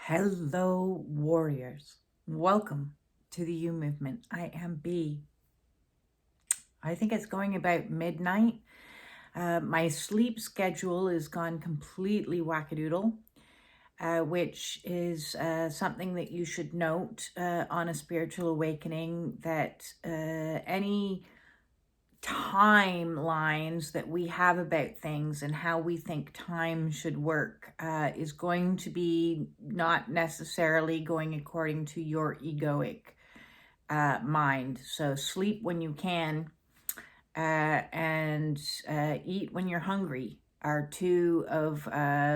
Hello, warriors. Welcome to the U Movement. I am B. I think it's going about midnight. My sleep schedule is gone completely wackadoodle, which is something that you should note on a spiritual awakening, that any timelines that we have about things and how we think time should work is going to be not necessarily going according to your egoic mind. So sleep when you can and eat when you're hungry are two of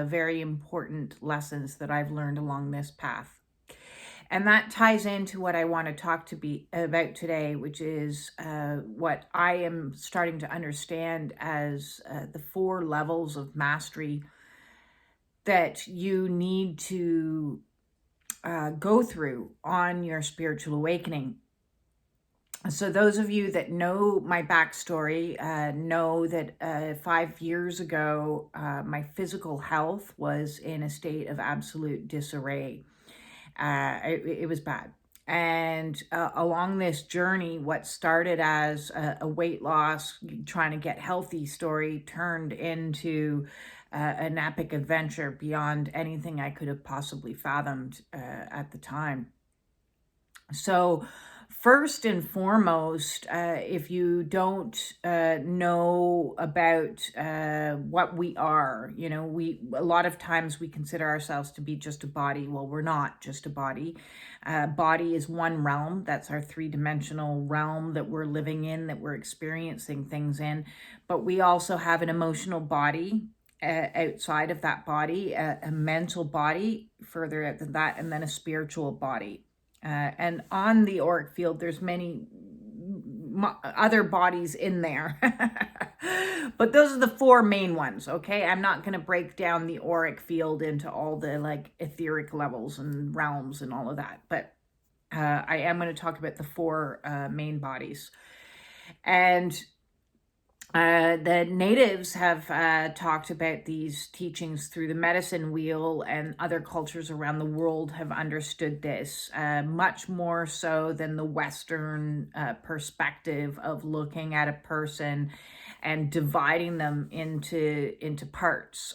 very important lessons that I've learned along this path. And that ties into what I want to talk about today, which is what I am starting to understand as the 4 levels of mastery that you need to go through on your spiritual awakening. So those of you that know my backstory know that 5 years ago, my physical health was in a state of absolute disarray. It was bad. And along this journey, what started as a weight loss, trying to get healthy story turned into an epic adventure beyond anything I could have possibly fathomed at the time. So first and foremost, if you don't know about what we are, a lot of times we consider ourselves to be just a body. Well, we're not just a body. Body is one realm. That's our 3-dimensional realm that we're living in, that we're experiencing things in. But we also have an emotional body outside of that body, a mental body further out than that, and then a spiritual body. And on the auric field, there's many other bodies in there. But those are the 4 main ones, okay? I'm not going to break down the auric field into all the etheric levels and realms and all of that. But I am going to talk about the 4 main bodies. And the natives have talked about these teachings through the medicine wheel, and other cultures around the world have understood this much more so than the Western perspective of looking at a person and dividing them into parts,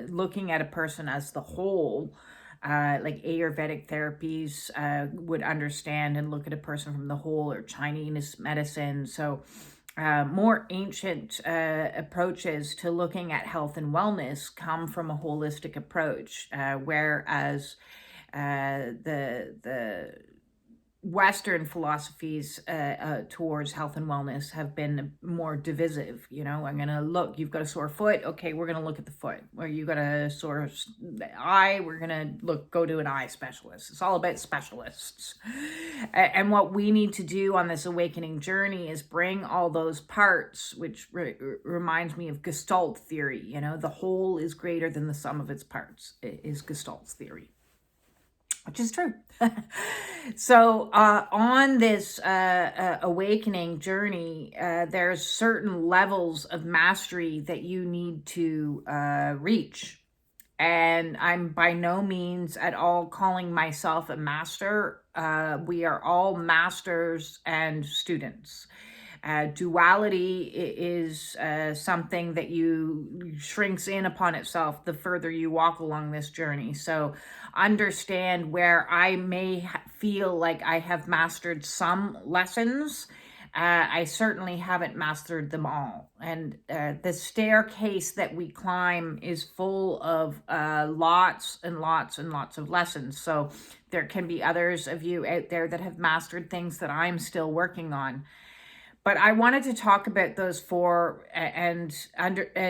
looking at a person as the whole. Like Ayurvedic therapies would understand and look at a person from the whole, or Chinese medicine. So more ancient approaches to looking at health and wellness come from a holistic approach, whereas the Western philosophies towards health and wellness have been more divisive. I'm going to look, you've got a sore foot. Okay, we're going to look at the foot. Or you got a sore eye, we're going to go to an eye specialist. It's all about specialists. And what we need to do on this awakening journey is bring all those parts, which reminds me of Gestalt theory. The whole is greater than the sum of its parts, is Gestalt's theory. Which is true. So on this awakening journey, there's certain levels of mastery that you need to reach. And I'm by no means at all calling myself a master. We are all masters and students. Duality is something that shrinks in upon itself the further you walk along this journey. So understand where I may feel like I have mastered some lessons. I certainly haven't mastered them all. And the staircase that we climb is full of lots and lots and lots of lessons. So there can be others of you out there that have mastered things that I'm still working on. But I wanted to talk about those 4 and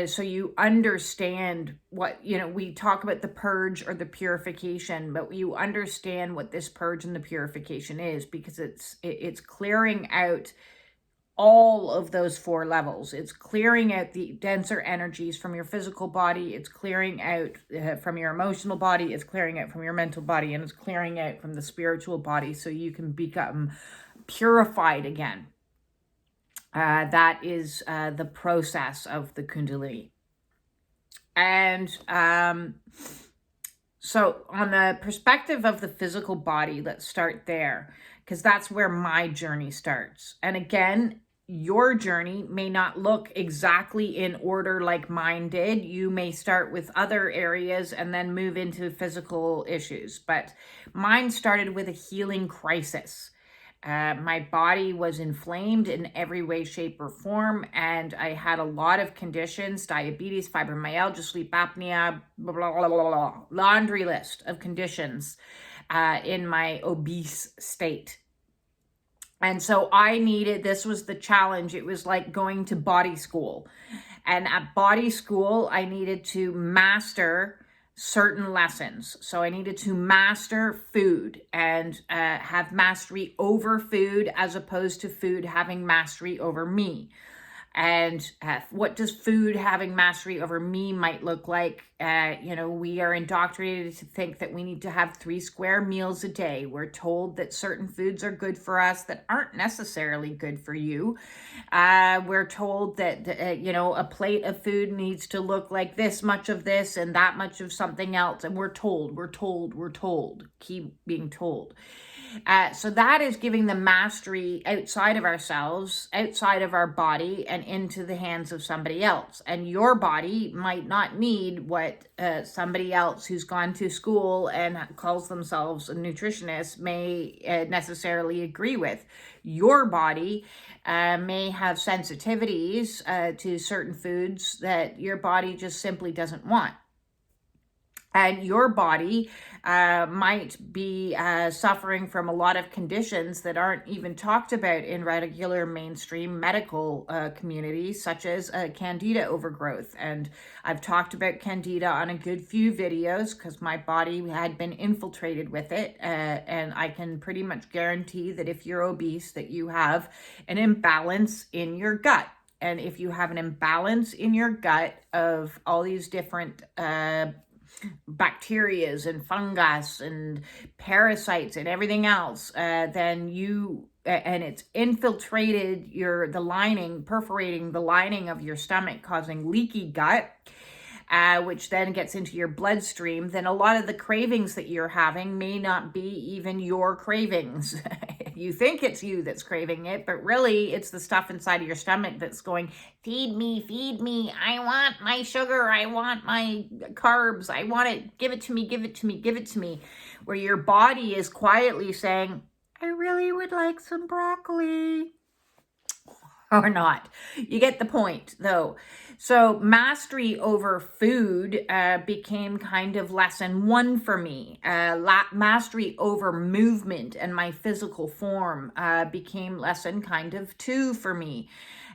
so you understand what, we talk about the purge or the purification, but you understand what this purge and the purification is, because it's clearing out all of those 4 levels. It's clearing out the denser energies from your physical body. It's clearing out from your emotional body. It's clearing out from your mental body, and it's clearing out from the spiritual body, so you can become purified again. That is the process of the Kundalini. And So on the perspective of the physical body, let's start there, because that's where my journey starts. And again, your journey may not look exactly in order like mine did. You may start with other areas and then move into physical issues. But mine started with a healing crisis. My body was inflamed in every way, shape, or form, and I had a lot of conditions: diabetes, fibromyalgia, sleep apnea, blah, blah, blah, blah, blah. Laundry list of conditions in my obese state. And so this was the challenge. It was like going to body school. And at body school, I needed to master certain lessons. So I needed to master food and have mastery over food, as opposed to food having mastery over me. And what does food having mastery over me might look like? We are indoctrinated to think that we need to have 3 square meals a day. We're told that certain foods are good for us that aren't necessarily good for you. We're told that, a plate of food needs to look like this much of this and that much of something else. And we're told, keep being told. So that is giving the mastery outside of ourselves, outside of our body, and into the hands of somebody else. And your body might not need what somebody else who's gone to school and calls themselves a nutritionist may necessarily agree with. Your body may have sensitivities to certain foods that your body just simply doesn't want. And your body might be suffering from a lot of conditions that aren't even talked about in regular mainstream medical communities, such as candida overgrowth. And I've talked about candida on a good few videos because my body had been infiltrated with it. And I can pretty much guarantee that if you're obese, that you have an imbalance in your gut. And if you have an imbalance in your gut of all these different bacterias and fungus and parasites and everything else, then it's infiltrated the lining, perforating the lining of your stomach, causing leaky gut, which then gets into your bloodstream, then a lot of the cravings that you're having may not be even your cravings. You think it's you that's craving it, but really it's the stuff inside of your stomach that's going, feed me, I want my sugar, I want my carbs, I want it, give it to me, where your body is quietly saying, I really would like some broccoli. Or not. You get the point, though. So mastery over food became kind of lesson 1 for me. Mastery over movement and my physical form became lesson kind of 2 for me.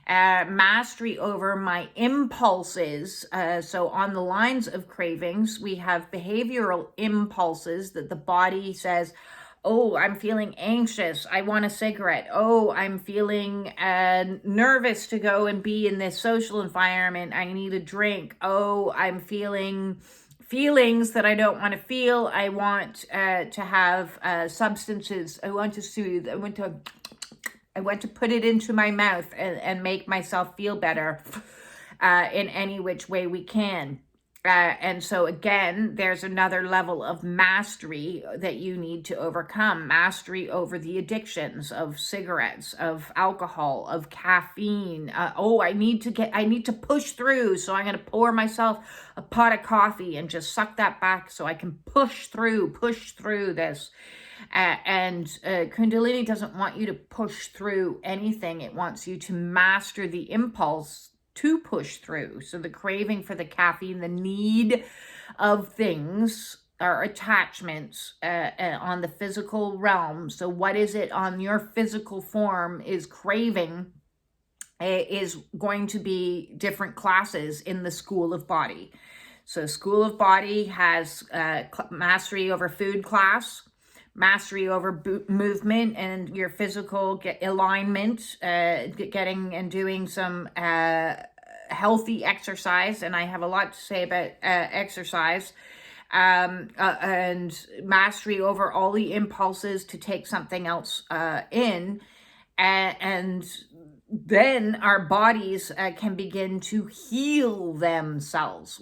Mastery over my impulses. So on the lines of cravings, we have behavioral impulses that the body says, oh, I'm feeling anxious, I want a cigarette. Oh, I'm feeling nervous to go and be in this social environment, I need a drink. Oh, I'm feeling feelings that I don't want to feel, I want to have substances, I want to soothe, I want to put it into my mouth and make myself feel better in any which way we can. And so again, there's another level of mastery that you need to overcome. Mastery over the addictions of cigarettes, of alcohol, of caffeine. I need to push through. So I'm going to pour myself a pot of coffee and just suck that back so I can push through this. And Kundalini doesn't want you to push through anything. It wants you to master the impulse to push through. So the craving for the caffeine, the need of things are attachments on the physical realm. So what is it on your physical form is craving is going to be different classes in the school of body. So school of body has mastery over food class, mastery over movement and your physical alignment, getting and doing some healthy exercise. And I have a lot to say about exercise, and mastery over all the impulses to take something else in. And then our bodies can begin to heal themselves.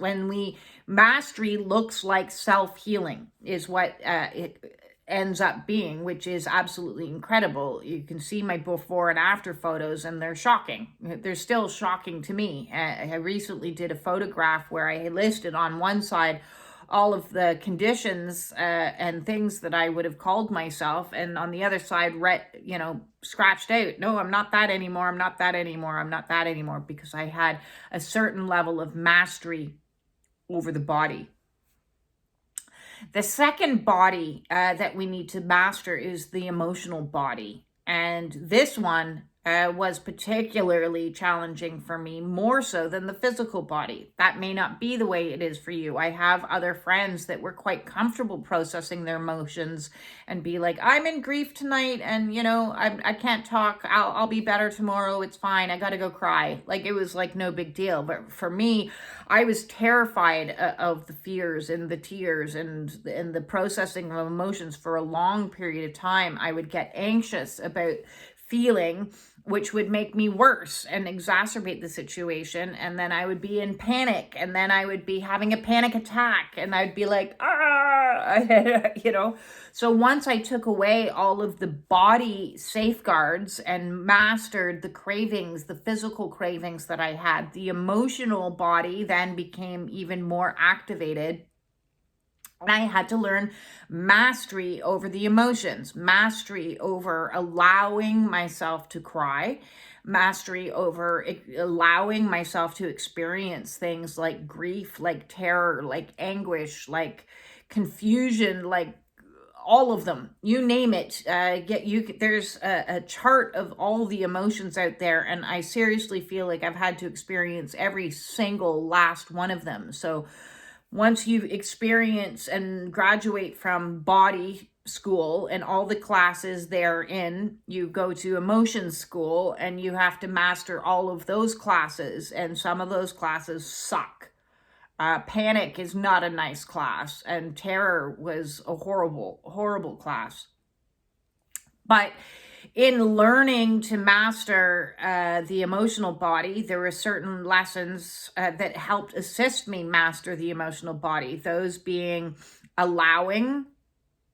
Mastery looks like self-healing is what it ends up being, which is absolutely incredible. You can see my before and after photos, and they're shocking. They're still shocking to me. I recently did a photograph where I listed on one side all of the conditions and things that I would have called myself, and on the other side, scratched out, no, I'm not that anymore, I'm not that anymore, I'm not that anymore, because I had a certain level of mastery over the body. The second body that we need to master is the emotional body. And this one was particularly challenging for me, more so than the physical body. That may not be the way it is for you. I have other friends that were quite comfortable processing their emotions and be like, I'm in grief tonight, and I can't talk. I'll be better tomorrow. It's fine. I got to go cry. Like, it was like no big deal. But for me, I was terrified of the fears and the tears and the processing of emotions for a long period of time. I would get anxious about feeling, which would make me worse and exacerbate the situation. And then I would be in panic, and then I would be having a panic attack, and I'd be like, So once I took away all of the body safeguards and mastered the cravings, the physical cravings that I had, the emotional body then became even more activated. And I had to learn mastery over the emotions, mastery over allowing myself to cry, mastery over allowing myself to experience things like grief, like terror, like anguish, like confusion, like all of them, you name it. There's a chart of all the emotions out there, and I seriously feel like I've had to experience every single last one of them. So once you experience and graduate from body school and all the classes therein, you go to emotion school, and you have to master all of those classes, and some of those classes suck. Panic is not a nice class, and terror was a horrible, horrible class. But in learning to master the emotional body, there were certain lessons that helped assist me master the emotional body. Those being allowing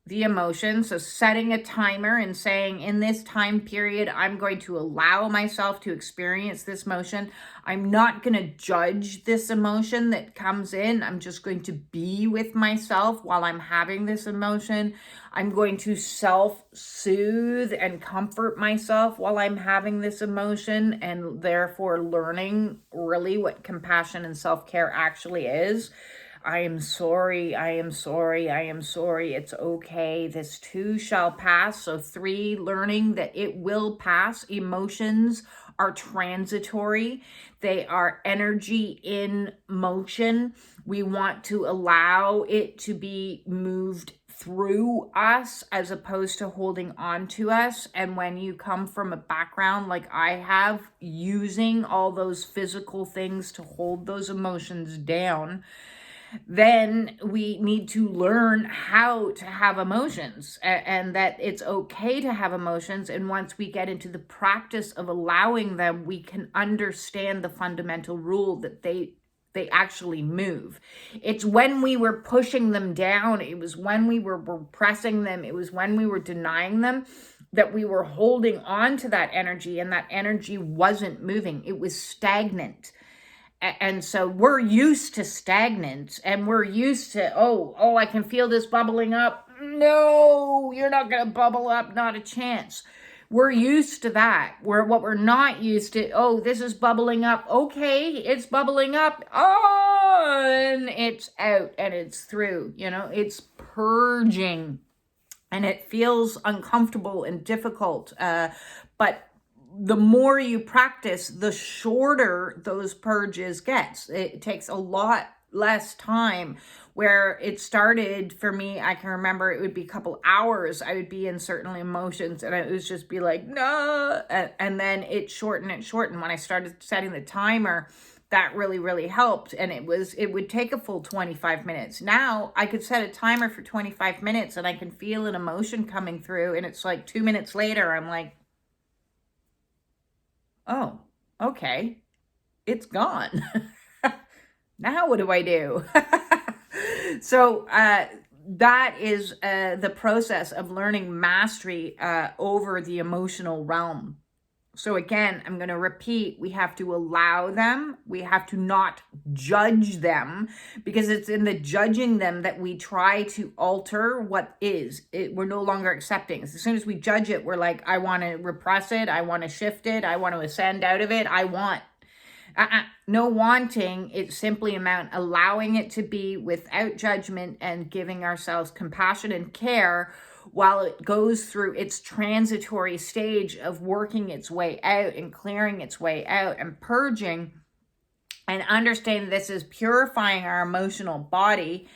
the emotion. So setting a timer and saying, in this time period, I'm going to allow myself to experience this emotion. I'm not going to judge this emotion that comes in. I'm just going to be with myself while I'm having this emotion. I'm going to self-soothe and comfort myself while I'm having this emotion, and therefore learning really what compassion and self-care actually is. I am sorry, I am sorry, I am sorry, it's okay, this too shall pass. So 3, learning that it will pass. Emotions are transitory. They are energy in motion. We want to allow it to be moved through us as opposed to holding on to us. And when you come from a background like I have, using all those physical things to hold those emotions down, then we need to learn how to have emotions, and that it's okay to have emotions. And once we get into the practice of allowing them, we can understand the fundamental rule that they actually move. It's when we were pushing them down, it was when we were repressing them, it was when we were denying them, that we were holding on to that energy, and that energy wasn't moving. It was stagnant. And so we're used to stagnant, and we're used to, oh, I can feel this bubbling up. No, you're not going to bubble up. Not a chance. We're used to that. What we're not used to, this is bubbling up. Okay, it's bubbling up. Oh, and it's out and it's through. It's purging, and it feels uncomfortable and difficult. But the more you practice, the shorter those purges gets. It takes a lot less time. Where it started for me, I can remember it would be a couple hours. I would be in certain emotions, and it would just be like, no. And then it shortened. When I started setting the timer, that really, really helped. And it would take a full 25 minutes. Now I could set a timer for 25 minutes, and I can feel an emotion coming through. And it's like 2 minutes later, I'm like, oh, okay, it's gone. Now what do I do? So that is the process of learning mastery over the emotional realm. So again, I'm going to repeat, we have to allow them. We have to not judge them, because it's in the judging them that we try to alter what is. We're no longer accepting. As soon as we judge it, we're like, I want to repress it. I want to shift it. I want to ascend out of it. I want. No wanting. It's simply about allowing it to be without judgment and giving ourselves compassion and care while it goes through its transitory stage of working its way out and clearing its way out and purging, and understanding this is purifying our emotional body.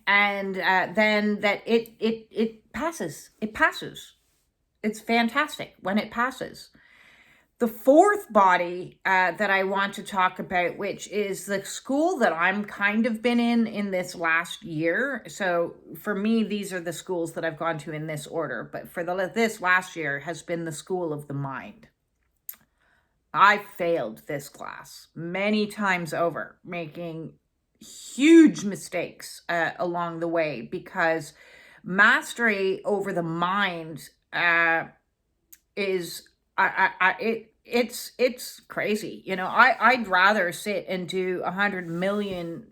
And then that it passes. It passes. It's fantastic when it passes. The fourth body that I want to talk about, which is the school that I'm kind of been in this last year. So for me, these are the schools that I've gone to in this order. But for this last year has been the school of the mind. I failed this class many times over, making huge mistakes along the way, because mastery over the mind is it's crazy. You know, I'd rather sit and do 100 million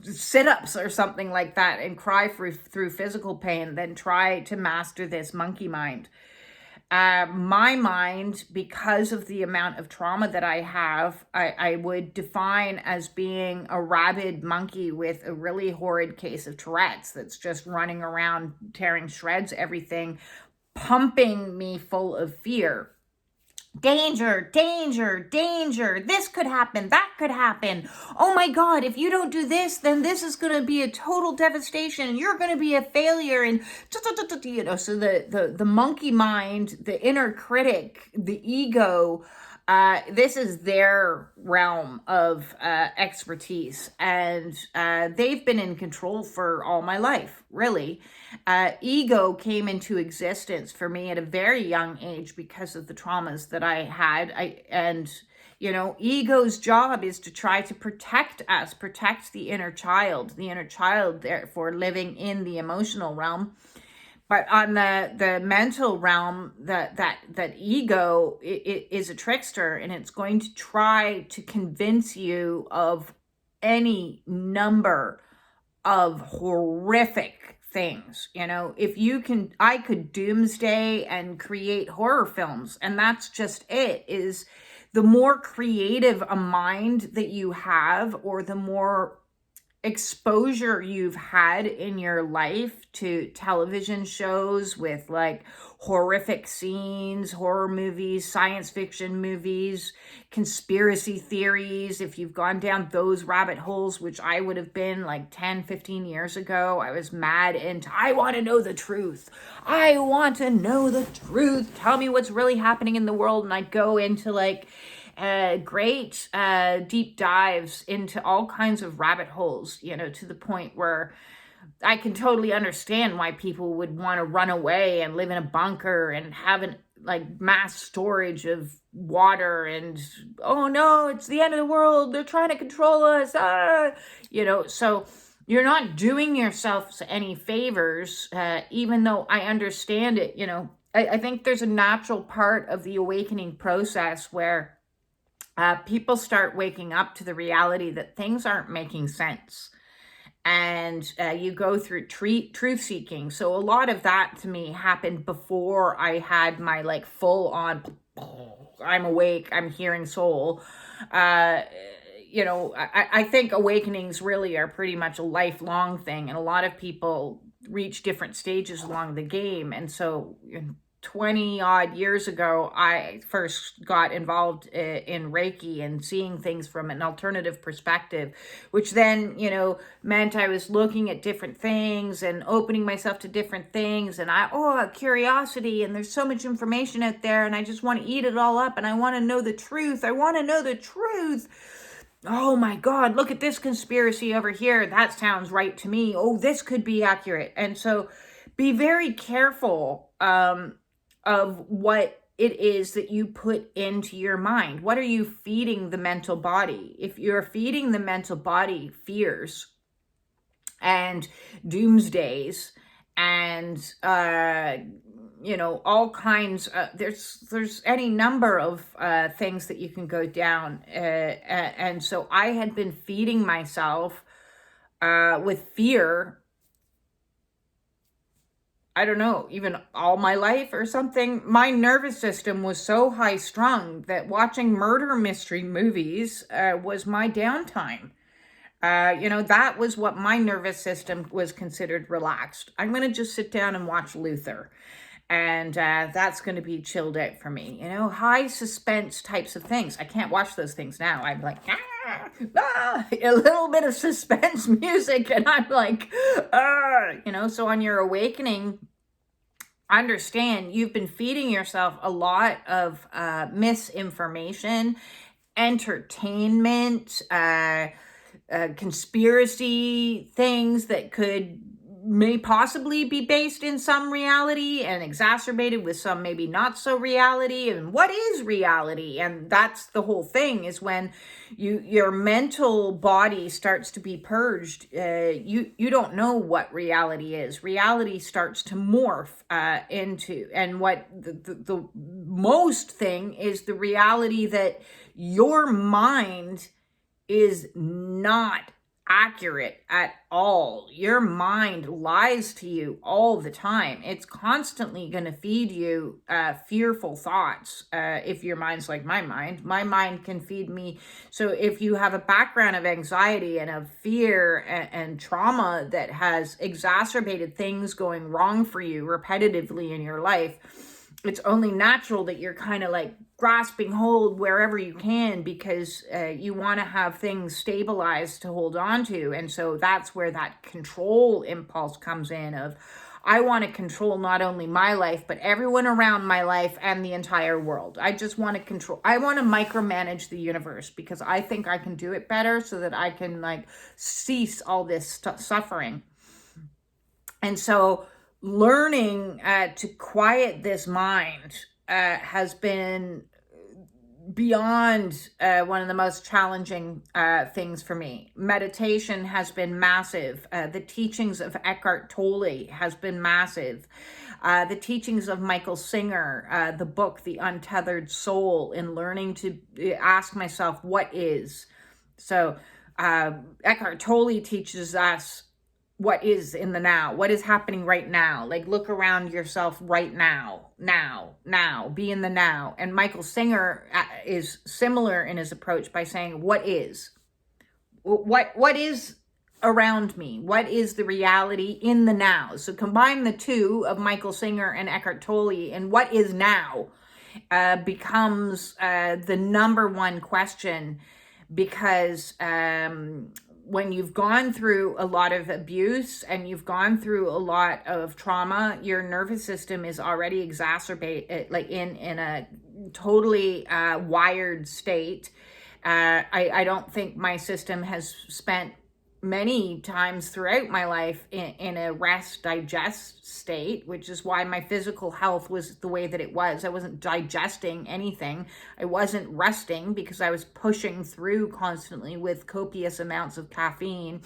sit-ups or something like that and cry through physical pain than try to master this monkey mind. My mind, because of the amount of trauma that I have, I would define as being a rabid monkey with a really horrid case of Tourette's that's just running around tearing shreds everything, pumping me full of fear. Danger, danger, danger. This could happen. That could happen. Oh my God, if you don't do this, then this is going to be a total devastation and you're going to be a failure. And, you know, so the monkey mind, the inner critic, the ego, this is their realm of expertise. And they've been in control for all my life, really. Ego came into existence for me at a very young age because of the traumas that I had. And you know, ego's job is to try to protect us, protect the inner child, therefore living in the emotional realm. But on the mental realm, that ego is a trickster, and it's going to try to convince you of any number of horrific things. You know, if you can, I could doomsday and create horror films, and that's just it. Is the more creative a mind that you have, or the more exposure you've had in your life to television shows with like horrific scenes, horror movies, science fiction movies, conspiracy theories, if you've gone down those rabbit holes, which I would have been like 10, 15 years ago, I was mad into, I want to know the truth. I want to know the truth. Tell me what's really happening in the world. And I'd go into like great deep dives into all kinds of rabbit holes, you know, to the point where I can totally understand why people would want to run away and live in a bunker and have like mass storage of water, and oh no, it's the end of the world, they're trying to control us, you know. So you're not doing yourself any favors, even though I understand it. You know, I think there's a natural part of the awakening process where people start waking up to the reality that things aren't making sense. And you go through truth seeking. So a lot of that to me happened before I had my like full on, I'm awake, I'm hearing soul. You know, I think awakenings really are pretty much a lifelong thing. And a lot of people reach different stages along the game. And so 20 odd years ago, I first got involved in Reiki and seeing things from an alternative perspective, which then, you know, meant I was looking at different things and opening myself to different things. And curiosity, and there's so much information out there, and I just want to eat it all up, and I want to know the truth. I want to know the truth. Oh my God, look at this conspiracy over here. That sounds right to me. Oh, this could be accurate. And so be very careful of what it is that you put into your mind. What are you feeding the mental body? If you're feeding the mental body fears and doomsdays and all kinds, there's any number of things that you can go down, and so I had been feeding myself with fear, I don't know, even all my life or something. My nervous system was so high strung that watching murder mystery movies was my downtime. That was what my nervous system was considered relaxed. I'm going to just sit down and watch Luther. And that's going to be chilled out for me. High suspense types of things. I can't watch those things now. I'm like, a little bit of suspense music. And I'm like, so on your awakening, understand you've been feeding yourself a lot of misinformation, entertainment, conspiracy things that may possibly be based in some reality and exacerbated with some maybe not so reality. And what is reality? And that's the whole thing, is when your mental body starts to be purged, you don't know what reality is. Reality starts to morph into, and what the most thing is the reality that your mind is not accurate at all. Your mind lies to you all the time. It's constantly going to feed you fearful thoughts. If your mind's like my mind can feed me. So if you have a background of anxiety and of fear and trauma that has exacerbated things going wrong for you repetitively in your life, it's only natural that you're kind of like grasping hold wherever you can, because you want to have things stabilized to hold on to. And so that's where that control impulse comes in of, I want to control not only my life, but everyone around my life and the entire world. I just want to control. I want to micromanage the universe because I think I can do it better, so that I can like cease all this suffering. And so learning to quiet this mind has been beyond one of the most challenging things for me. Meditation has been massive. The teachings of Eckhart Tolle has been massive. The teachings of Michael Singer, the book, The Untethered Soul, in learning to ask myself, what is? So Eckhart Tolle teaches us what is in the now, what is happening right now. Like, look around yourself right now, be in the now. And Michael Singer is similar in his approach by saying, what is around me? What is the reality in the now? So combine the two of Michael Singer and Eckhart Tolle, and what is now becomes the number one question, because when you've gone through a lot of abuse and you've gone through a lot of trauma, your nervous system is already exacerbated, like in a totally wired state. I don't think my system has spent many times throughout my life in a rest digest state, which is why my physical health was the way that it was. I wasn't digesting anything. I wasn't resting because I was pushing through constantly with copious amounts of caffeine,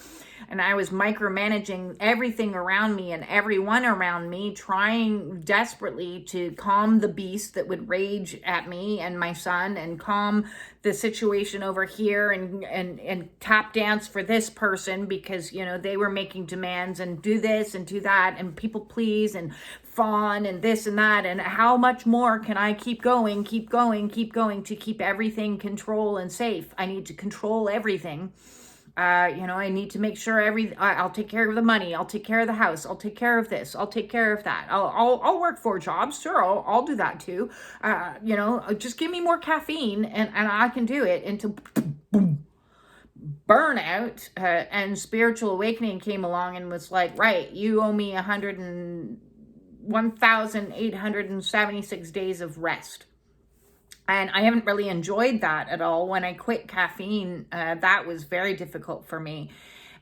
and I was micromanaging everything around me and everyone around me, trying desperately to calm the beast that would rage at me and my son, and calm the situation over here, and tap dance for this person because they were making demands, and do this and do that, and people please, and fawn, and this and that, and how much more can I keep going to keep everything control and safe? I need to control everything. I need to make sure I'll take care of the money, I'll take care of the house, I'll take care of this, I'll take care of that. I'll work 4 jobs. Sure. I'll do that too. Just give me more caffeine and I can do it, until boom, burnout. And spiritual awakening came along and was like, right, you owe me 1,876 days of rest. And I haven't really enjoyed that at all. When I quit caffeine, that was very difficult for me.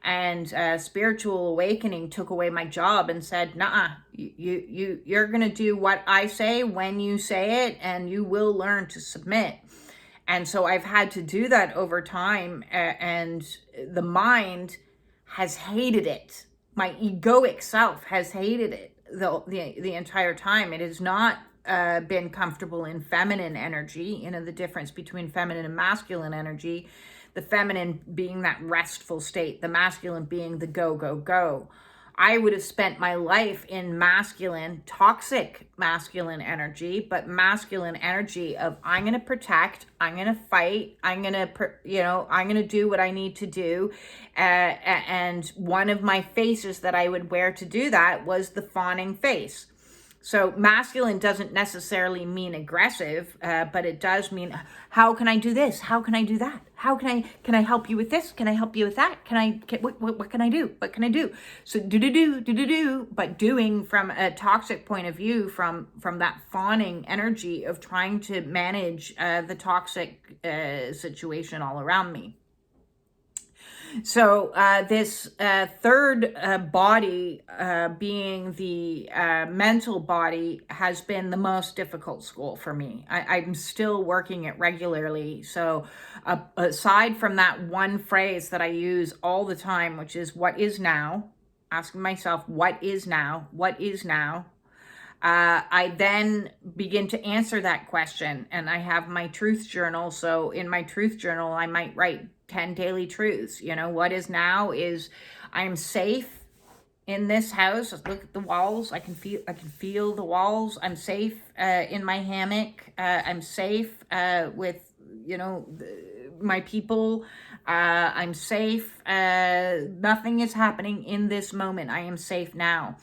And spiritual awakening took away my job and said, nah, you're going to do what I say when you say it, and you will learn to submit. And so I've had to do that over time, and the mind has hated it. My egoic self has hated it the entire time. It has not been comfortable in feminine energy, the difference between feminine and masculine energy, the feminine being that restful state, the masculine being the go, go, go. I would have spent my life in masculine, toxic masculine energy, but masculine energy of I'm going to protect, I'm going to fight, I'm going to do what I need to do. And one of my faces that I would wear to do that was the fawning face. So masculine doesn't necessarily mean aggressive, but it does mean, how can I do this? How can I do that? Can I help you with this? Can I help you with that? What can I do? What can I do? So do, but doing from a toxic point of view, from that fawning energy of trying to manage the toxic situation all around me. So this third body, being the mental body, has been the most difficult school for me. I'm still working it regularly. So aside from that one phrase that I use all the time, which is what is now, asking myself, what is now? What is now? I then begin to answer that question, and I have my truth journal. So in my truth journal, I might write 10 daily truths. What is now is I'm safe in this house. Look at the walls. I can feel the walls. I'm safe in my hammock. I'm safe with, my people. I'm safe. Nothing is happening in this moment. I am safe now.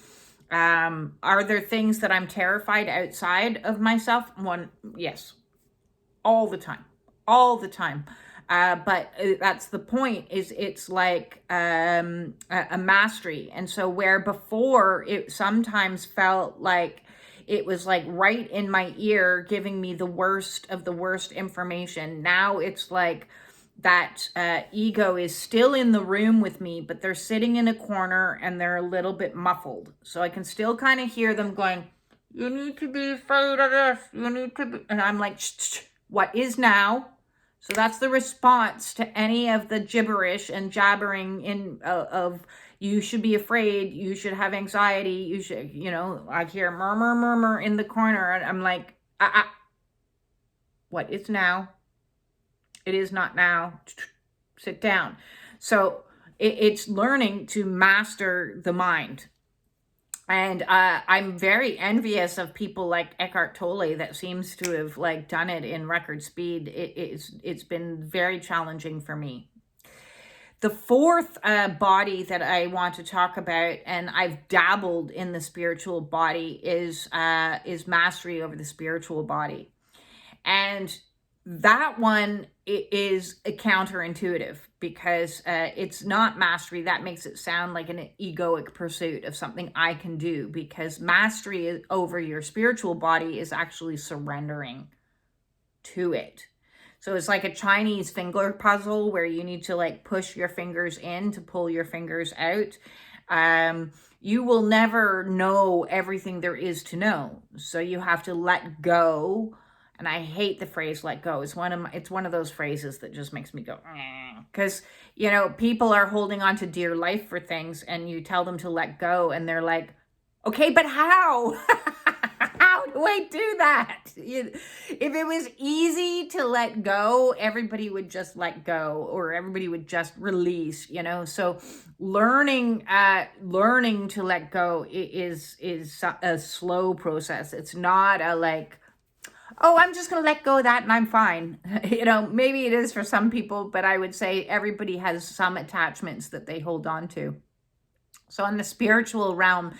Are there things that I'm terrified outside of myself? Yes, all the time. But that's the point, is it's like a mastery. And so where before it sometimes felt like it was like right in my ear, giving me the worst of the worst information, now it's like that ego is still in the room with me, but they're sitting in a corner and they're a little bit muffled. So I can still kind of hear them going, you need to be afraid of this. You need to be. And I'm like, shh, what is now? So that's the response to any of the gibberish and jabbering of you should be afraid, you should have anxiety, you should, I hear murmur in the corner, and I'm like, what is now? It is not now. Sit down. So it's learning to master the mind. And I'm very envious of people like Eckhart Tolle that seems to have done it in record speed. It's been very challenging for me. The fourth body that I want to talk about, and I've dabbled in the spiritual body, is mastery over the spiritual body. And that one is counterintuitive, because it's not mastery. That makes it sound like an egoic pursuit of something I can do, because mastery over your spiritual body is actually surrendering to it. So it's like a Chinese finger puzzle where you need to push your fingers in to pull your fingers out. You will never know everything there is to know. So you have to let go. And I hate the phrase "let go." It's one of those phrases that just makes me go, because people are holding on to dear life for things, and you tell them to let go, and they're like, "Okay, but how? How do I do that?" If it was easy to let go, everybody would just let go, or everybody would just release. So learning to let go is a slow process. It's not a oh, I'm just going to let go of that and I'm fine. Maybe it is for some people, but I would say everybody has some attachments that they hold on to. So in the spiritual realm,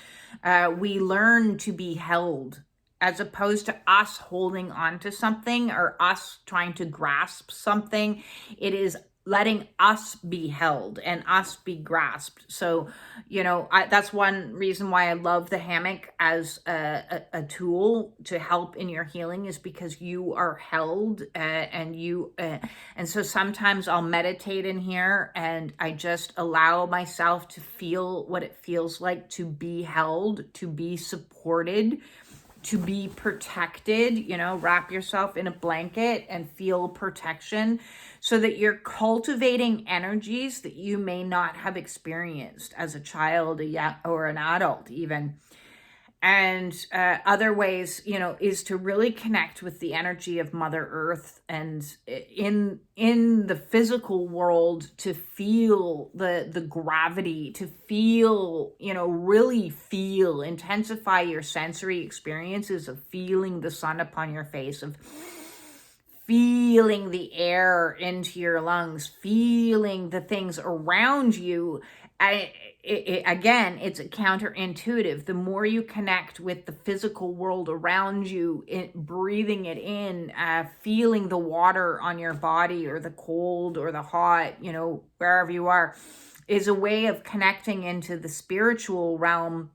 we learn to be held, as opposed to us holding on to something or us trying to grasp something. It is letting us be held and us be grasped. So, that's one reason why I love the hammock as a tool to help in your healing, is because you are held, and so sometimes I'll meditate in here and I just allow myself to feel what it feels like to be held, to be supported, to be protected. Wrap yourself in a blanket and feel protection, so that you're cultivating energies that you may not have experienced as a child or an adult even. And other ways, is to really connect with the energy of Mother Earth, and in the physical world, to feel the gravity, to feel, really feel, intensify your sensory experiences of feeling the sun upon your face, of feeling the air into your lungs, feeling the things around you. Again, it's counterintuitive. The more you connect with the physical world around you, breathing it in, feeling the water on your body, or the cold or the hot, wherever you are, is a way of connecting into the spiritual realm,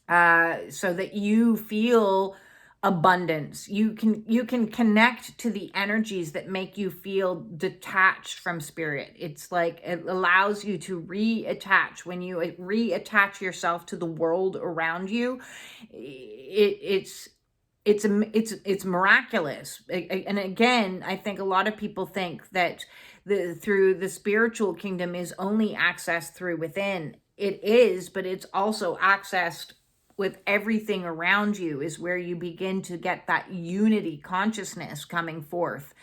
so that you feel abundance. You can connect to the energies that make you feel detached from spirit. It's like it allows you to reattach. When you reattach yourself to the world around you, it's miraculous. And again, I think a lot of people think that through the spiritual kingdom is only accessed through within. It is, but it's also accessed with everything around you, is where you begin to get that unity consciousness coming forth.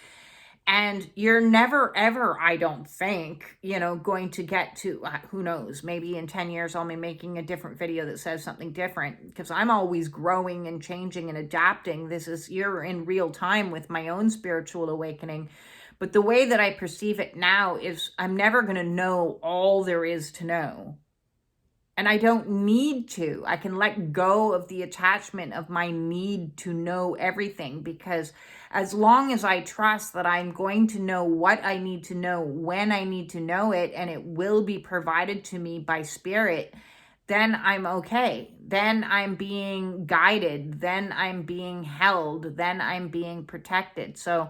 And you're never, ever, I don't think, going to get to, who knows, maybe in 10 years, I'll be making a different video that says something different, because I'm always growing and changing and adapting. You're in real time with my own spiritual awakening. But the way that I perceive it now is I'm never going to know all there is to know. And I don't need to. I can let go of the attachment of my need to know everything, because as long as I trust that I'm going to know what I need to know when I need to know it, and it will be provided to me by spirit, then I'm okay. Then I'm being guided. Then I'm being held. Then I'm being protected. So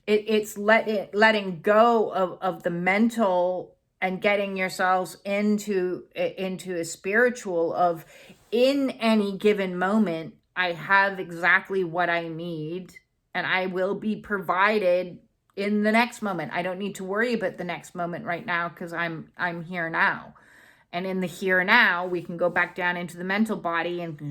it's letting go of the mental and getting yourselves into a spiritual of, in any given moment, I have exactly what I need, and I will be provided in the next moment. I don't need to worry about the next moment right now, because I'm here now. And in the here now, we can go back down into the mental body and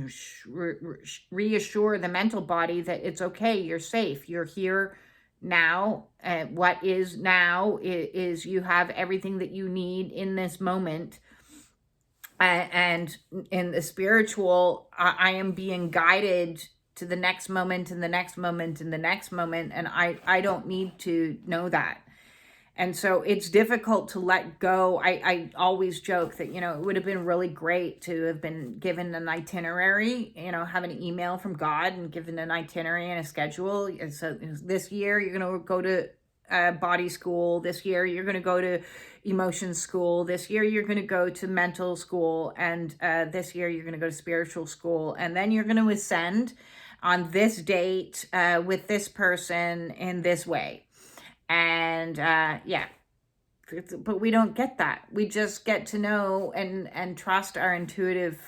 reassure the mental body that it's okay, you're safe, you're here now. What is now is you have everything that you need in this moment. And in the spiritual, I am being guided to the next moment and the next moment and the next moment. And I don't need to know that. And so it's difficult to let go. I always joke that, it would have been really great to have been given an itinerary, have an email from God and given an itinerary and a schedule. And so this year you're going to go to body school. This year you're going to go to emotion school. This year you're going to go to mental school. And this year you're going to go to spiritual school. And then you're going to ascend on this date with this person in this way. And but we don't get that. We just get to know and trust our intuitive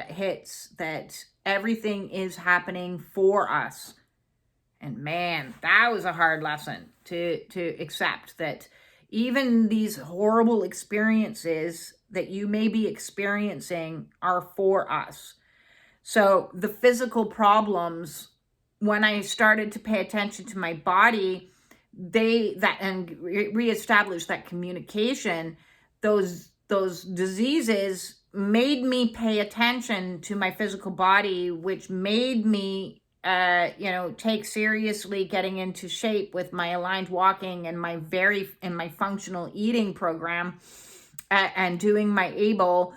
hits that everything is happening for us. And man, that was a hard lesson to accept, that even these horrible experiences that you may be experiencing are for us. So the physical problems, when I started to pay attention to my body, and reestablish that communication, those diseases made me pay attention to my physical body, which made me take seriously getting into shape with my aligned walking and my functional eating program, and doing my ABLE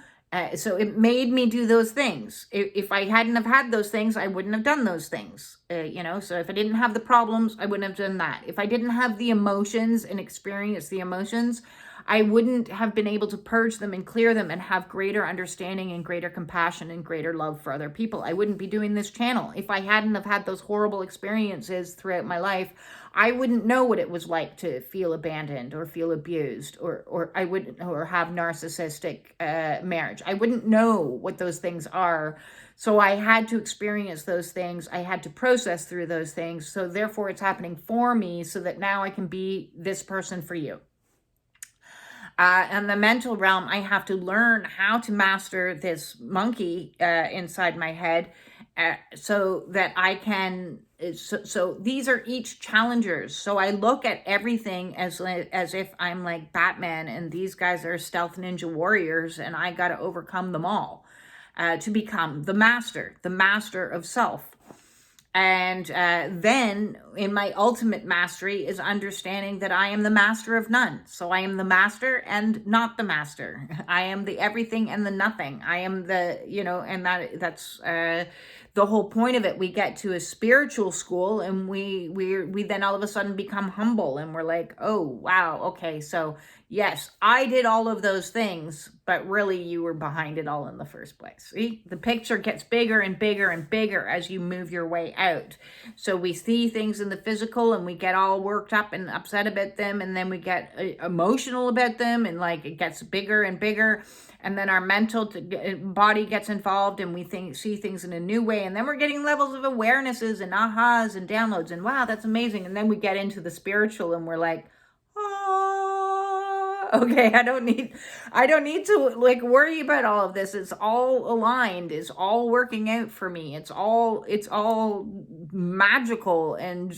So it made me do those things. If I hadn't have had those things, I wouldn't have done those things. So if I didn't have the problems, I wouldn't have done that. If I didn't have the emotions and experience the emotions, I wouldn't have been able to purge them and clear them and have greater understanding and greater compassion and greater love for other people. I wouldn't be doing this channel. If I hadn't have had those horrible experiences throughout my life, I wouldn't know what it was like to feel abandoned or feel abused or have narcissistic marriage. I wouldn't know what those things are. So I had to experience those things. I had to process through those things. So therefore it's happening for me so that now I can be this person for you. In the mental realm, I have to learn how to master this monkey inside my head so that I can, so these are each challengers. So I look at everything as if I'm like Batman and these guys are stealth ninja warriors and I got to overcome them all to become the master of self. And then in my ultimate mastery is understanding that I am the master of none. So I am the master and not the master. I am the everything and the nothing. I am the, and that's the whole point of it. We get to a spiritual school and we then all of a sudden become humble and we're like, oh, wow. Okay. So yes, I did all of those things, but really you were behind it all in the first place. See, the picture gets bigger and bigger and bigger as you move your way out. So we see things in the physical and we get all worked up and upset about them. And then we get emotional about them and like it gets bigger and bigger. And then our mental body gets involved and we see things in a new way. And then we're getting levels of awarenesses and ahas and downloads and wow, that's amazing. And then we get into the spiritual and we're like, okay, I don't need to like worry about all of this. It's all aligned. It's all working out for me. It's all magical and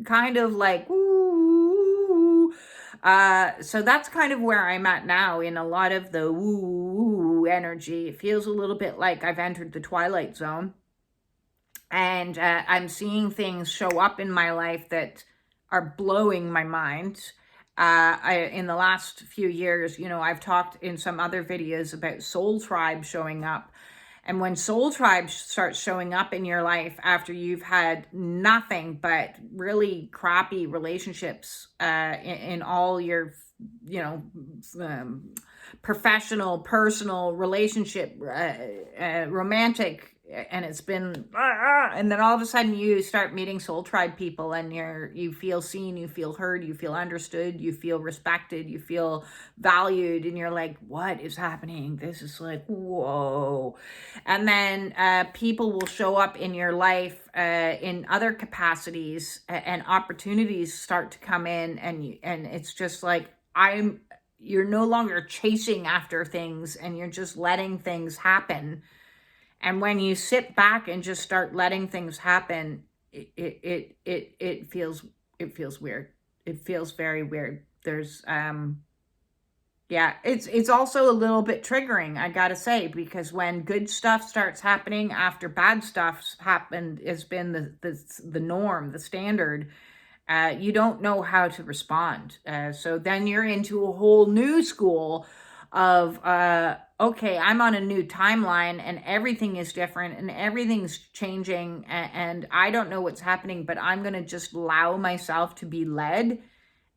kind of like, woo. So that's kind of where I'm at now in a lot of the woo energy. It feels a little bit like I've entered the twilight zone and I'm seeing things show up in my life that are blowing my mind. In the last few years, I've talked in some other videos about soul tribe showing up. And when soul tribe starts showing up in your life after you've had nothing but really crappy relationships in all your, professional, personal, relationship, romantic, and it's been, and then all of a sudden you start meeting soul tribe people and you feel seen, you feel heard, you feel understood, you feel respected, you feel valued, and you're like, what is happening? This is like, whoa. And then people will show up in your life in other capacities and opportunities start to come in and it's just like, you're no longer chasing after things and you're just letting things happen. And when you sit back and just start letting things happen, it feels weird. It feels very weird. There's it's also a little bit triggering, I gotta say, because when good stuff starts happening after bad stuff's happened, has been the norm, the standard. You don't know how to respond. So then you're into a whole new school of okay, I'm on a new timeline and everything is different and everything's changing and I don't know what's happening, but I'm going to just allow myself to be led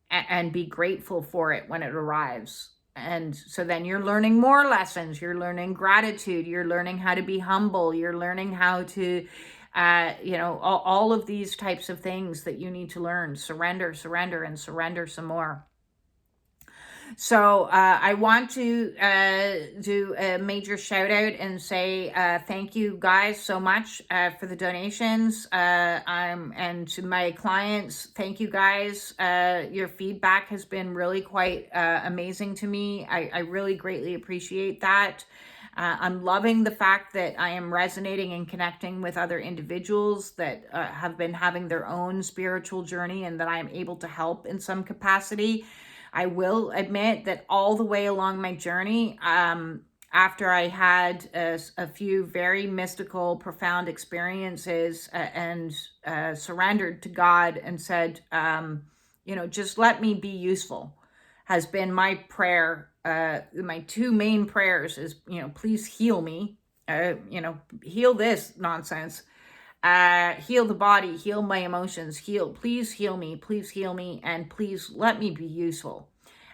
and be grateful for it when it arrives. And so then you're learning more lessons. You're learning gratitude. You're learning how to be humble. You're learning how to, all of these types of things that you need to learn. Surrender, and surrender some more. So I want to do a major shout out and say thank you guys so much for the donations. And to my clients, thank you guys. Your feedback has been really quite amazing to me. I really greatly appreciate that. I'm loving the fact that I am resonating and connecting with other individuals that have been having their own spiritual journey and that I am able to help in some capacity. I will admit that all the way along my journey, after I had a few very mystical, profound experiences and surrendered to God and said, just let me be useful, has been my prayer my two main prayers is, please heal me, heal this nonsense, heal the body, heal my emotions, please heal me, and please let me be useful.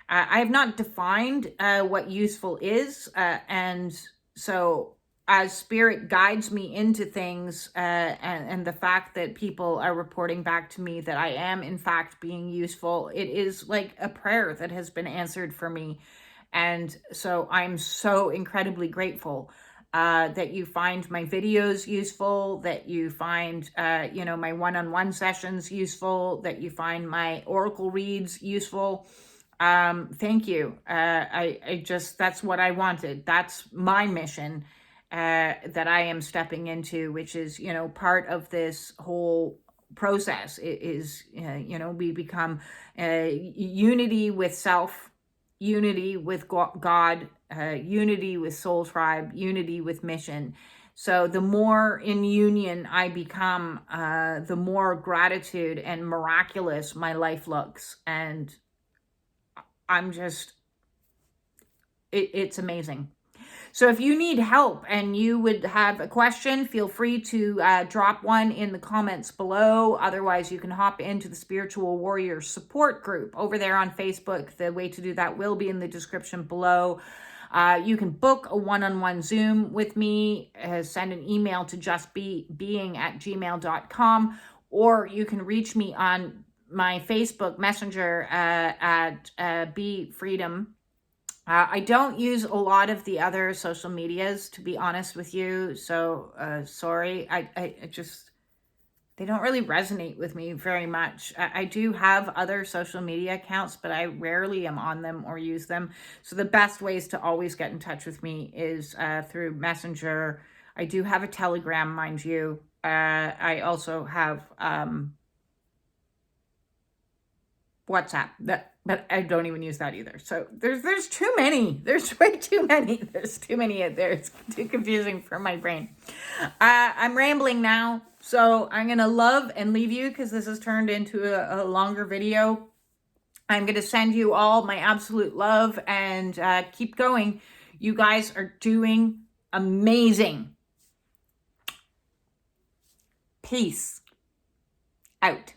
I have not defined what useful is, and so as spirit guides me into things, and the fact that people are reporting back to me that I am in fact being useful, it is like a prayer that has been answered for me. And so I'm so incredibly grateful that you find my videos useful, that you find, my one-on-one sessions useful, that you find my oracle reads useful. Thank you. That's what I wanted. That's my mission that I am stepping into, which is, part of this whole process is, we become unity with self, unity with God, unity with soul tribe, unity with mission. So the more in union I become, the more gratitude and miraculous my life looks. And it's amazing. So if you need help and you would have a question, feel free to drop one in the comments below. Otherwise, you can hop into the Spiritual Warrior Support Group over there on Facebook. The way to do that will be in the description below. You can book a one-on-one Zoom with me, send an email to justbeing@gmail.com, or you can reach me on my Facebook Messenger at Be Freedom. I don't use a lot of the other social medias, to be honest with you. So sorry, I just, they don't really resonate with me very much. I do have other social media accounts, but I rarely am on them or use them. So the best ways to always get in touch with me is through Messenger. I do have a Telegram, mind you. I also have WhatsApp, but I don't even use that either. So there's too many. There's way too many. There's too many out there. It's too confusing for my brain. I'm rambling now, so I'm gonna love and leave you because this has turned into a longer video. I'm gonna send you all my absolute love and keep going. You guys are doing amazing. Peace out.